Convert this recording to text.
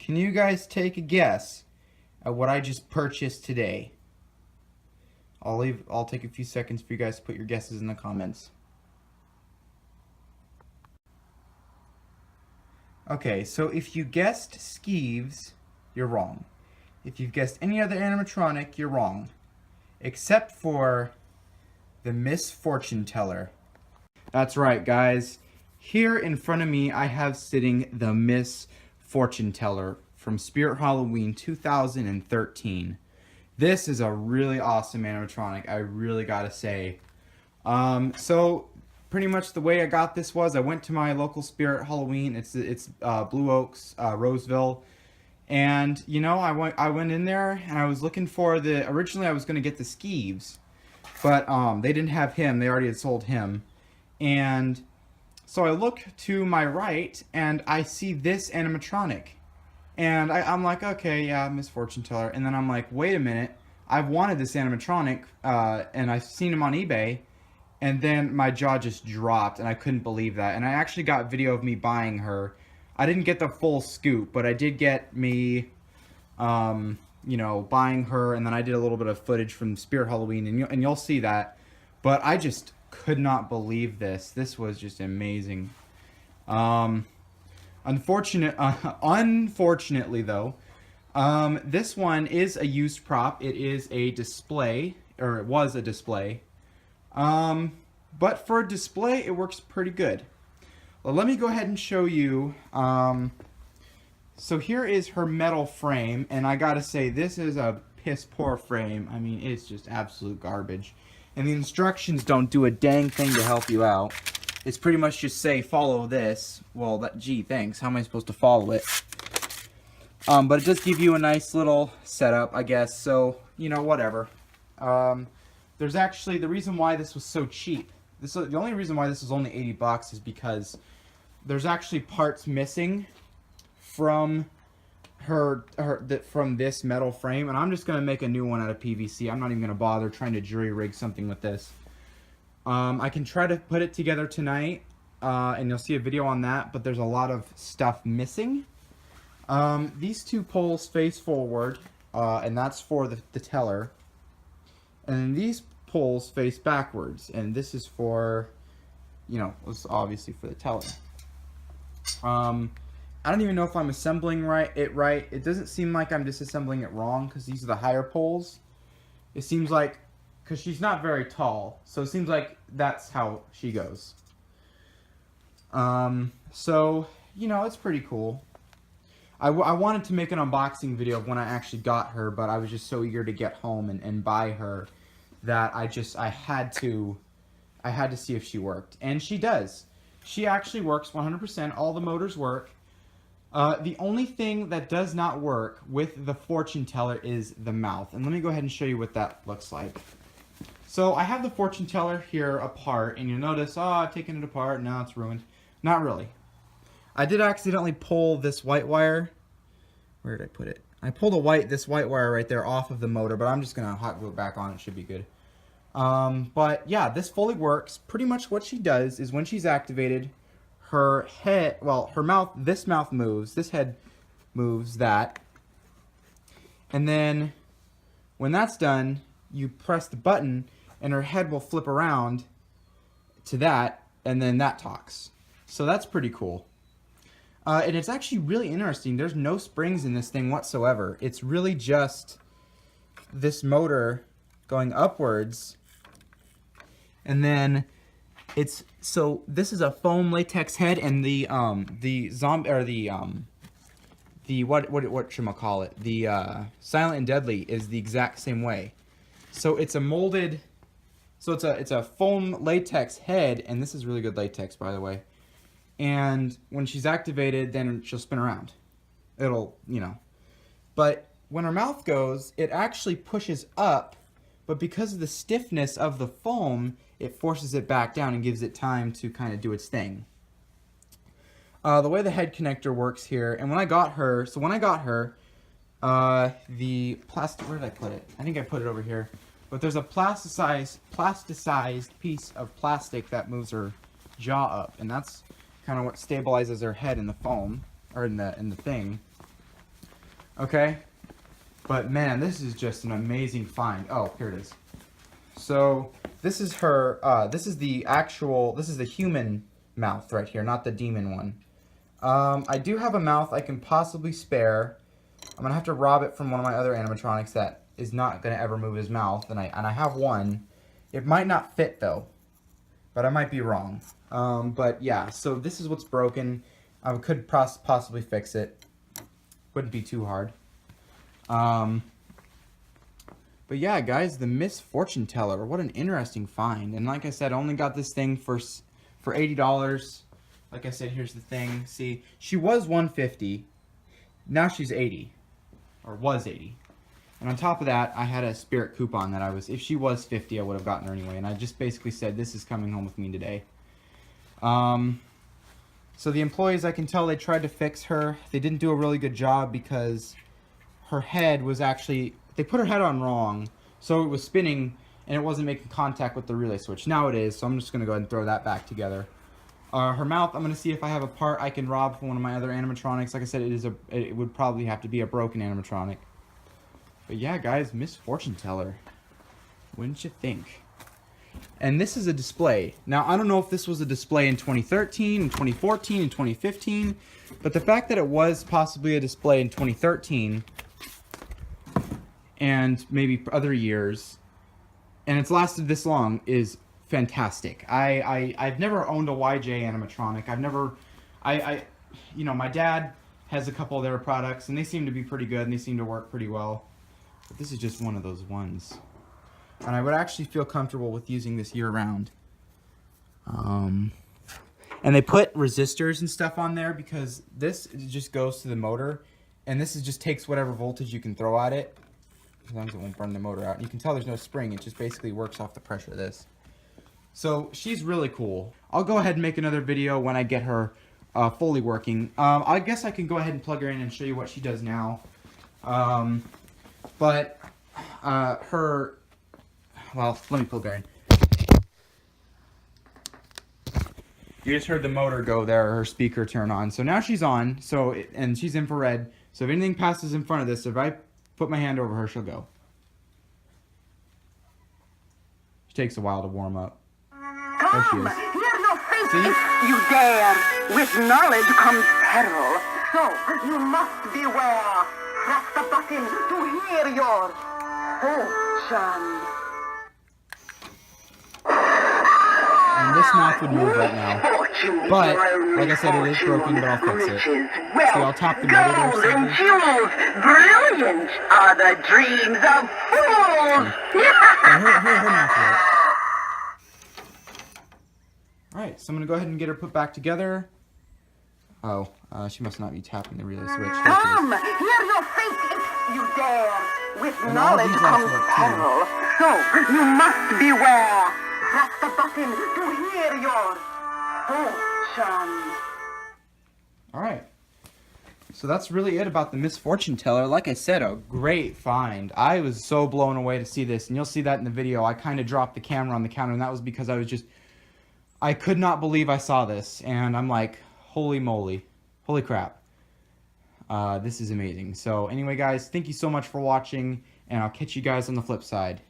Can you guys take a guess at what I just purchased today? I'll take a few seconds for you guys to put your guesses in the comments. Okay, so if you guessed Skeeves, you're wrong. If you've guessed any other animatronic, you're wrong. Except for the Miss Fortune Teller. That's right, guys. Here in front of me, I have sitting the Miss Fortune Teller from Spirit Halloween 2013. This is a really awesome animatronic, I really gotta say. So pretty much the way I got this was I went to my local Spirit Halloween. It's Blue Oaks, Roseville, and you know I went in there and I was looking for originally I was gonna get the Skeeves, but they didn't have him. They already had sold him, and so I look to my right and I see this animatronic. And I'm like, okay, yeah, Miss Fortune Teller. And then I'm like, wait a minute, I've wanted this animatronic, and I've seen him on eBay. And then my jaw just dropped, and I couldn't believe that. And I actually got video of me buying her. I didn't get the full scoop, but I did get me, you know, buying her. And then I did a little bit of footage from Spirit Halloween, and you'll see that. But I just could not believe this. This was just amazing. Unfortunately though, this one is a used prop. It is a display, or it was a display. But for a display, it works pretty good. Well, let me go ahead and show you. So here is her metal frame, and I gotta say, this is a piss poor frame. I mean, it's just absolute garbage. And the instructions don't do a dang thing to help you out. It's pretty much just say, follow this. Well, gee, thanks. How am I supposed to follow it? But it does give you a nice little setup, I guess. So, you know, whatever. There's actually, the reason why this was so cheap, the only reason why this was only 80 bucks is because there's actually parts missing from from this metal frame. And I'm just going to make a new one out of PVC. I'm not even going to bother trying to jury rig something with this. I can try to put it together tonight, and you'll see a video on that, but there's a lot of stuff missing. These two poles face forward, and that's for the teller. And then these poles face backwards, and this is for, you know, it's obviously for the teller. I don't even know if I'm assembling it right. It doesn't seem like I'm disassembling it wrong, because these are the higher poles. It seems like, because she's not very tall, so it seems like that's how she goes. So, you know, it's pretty cool. I wanted to make an unboxing video of when I actually got her, but I was just so eager to get home and buy her that I had to see if she worked. And she does. She actually works 100%. All the motors work. The only thing that does not work with the Fortune Teller is the mouth. And let me go ahead and show you what that looks like. So I have the Fortune Teller here apart, and you'll notice, oh, I've taken it apart, now it's ruined. Not really. I did accidentally pull this white wire. Where did I put it? I pulled this white wire right there off of the motor, but I'm just going to hot glue it back on. It should be good. But yeah, this fully works. Pretty much what she does is when she's activated, her head, well, her mouth, this mouth moves, this head moves, that. And then when that's done, you press the button, and her head will flip around to that, and then that talks. So that's pretty cool. And it's actually really interesting. There's no springs in this thing whatsoever. It's really just this motor going upwards. And then so this is a foam latex head, and the Silent and Deadly is the exact same way. So it's a molded, so it's a foam latex head, and this is really good latex, by the way. And when she's activated, then she'll spin around. It'll, you know. But when her mouth goes, it actually pushes up, but because of the stiffness of the foam, it forces it back down and gives it time to kind of do its thing. The way the head connector works here, and when I got her, the plastic, where did I put it? I think I put it over here. But there's a plasticized piece of plastic that moves her jaw up, and that's kind of what stabilizes her head in the foam, or in the thing. Okay? But man, this is just an amazing find. Oh, here it is. So this is her, this is the human mouth right here, not the demon one. I do have a mouth I can possibly spare. I'm gonna have to rob it from one of my other animatronics that is not gonna ever move his mouth, and I have one. It might not fit though, but I might be wrong. But yeah, so this is what's broken. I could possibly fix it. Wouldn't be too hard. But yeah, guys, the Miss Fortune Teller. What an interesting find. And like I said, I only got this thing for $80. Like I said, here's the thing. See, she was $150. Now she's $80. Or was $80. And on top of that, I had a Spirit coupon that if she was $50, I would have gotten her anyway. And I just basically said, this is coming home with me today. So the employees, I can tell they tried to fix her. They didn't do a really good job because her head was actually, they put her head on wrong. So it was spinning and it wasn't making contact with the relay switch. Now it is, so I'm just going to go ahead and throw that back together. Her mouth, I'm going to see if I have a part I can rob from one of my other animatronics. Like I said, it would probably have to be a broken animatronic. But yeah, guys, Miss Fortune Teller. Wouldn't you think? And this is a display. Now, I don't know if this was a display in 2013, in 2014, in 2015, but the fact that it was possibly a display in 2013 and maybe other years, and it's lasted this long, is fantastic. I've never owned a YJ animatronic. You know, my dad has a couple of their products, and they seem to be pretty good, and they seem to work pretty well. But this is just one of those ones. And I would actually feel comfortable with using this year-round. And they put resistors and stuff on there because this just goes to the motor, and this just takes whatever voltage you can throw at it. As long as it won't burn the motor out. You can tell there's no spring. It just basically works off the pressure of this. So she's really cool. I'll go ahead and make another video when I get her fully working. I guess I can go ahead and plug her in and show you what she does now. But well, let me plug her in. You just heard the motor go there, her speaker turn on. So now she's on, and she's infrared. So if anything passes in front of this, if I put my hand over her, she'll go. She takes a while to warm up. There she is. Hear your face. See? You dare. With knowledge comes peril. So you must beware. Press the button to hear your fortune. And this mouth would move right now. But, like I said, it is broken, but I'll fix it. See, I'll tap the motor there. Gold and jewels, brilliant are the dreams of fools. Her mouth works. Alright, so I'm going to go ahead and get her put back together. Oh, she must not be tapping the relay switch. Come, hear your fate if you dare. With knowledge comes peril, so you must beware. Press the button to hear your fortune. Alright. So that's really it about the Miss Fortune Teller. Like I said, a great find. I was so blown away to see this, and you'll see that in the video. I kind of dropped the camera on the counter, and that was because I could not believe I saw this, and I'm like, holy moly. Holy crap. This is amazing. So anyway, guys, thank you so much for watching, and I'll catch you guys on the flip side.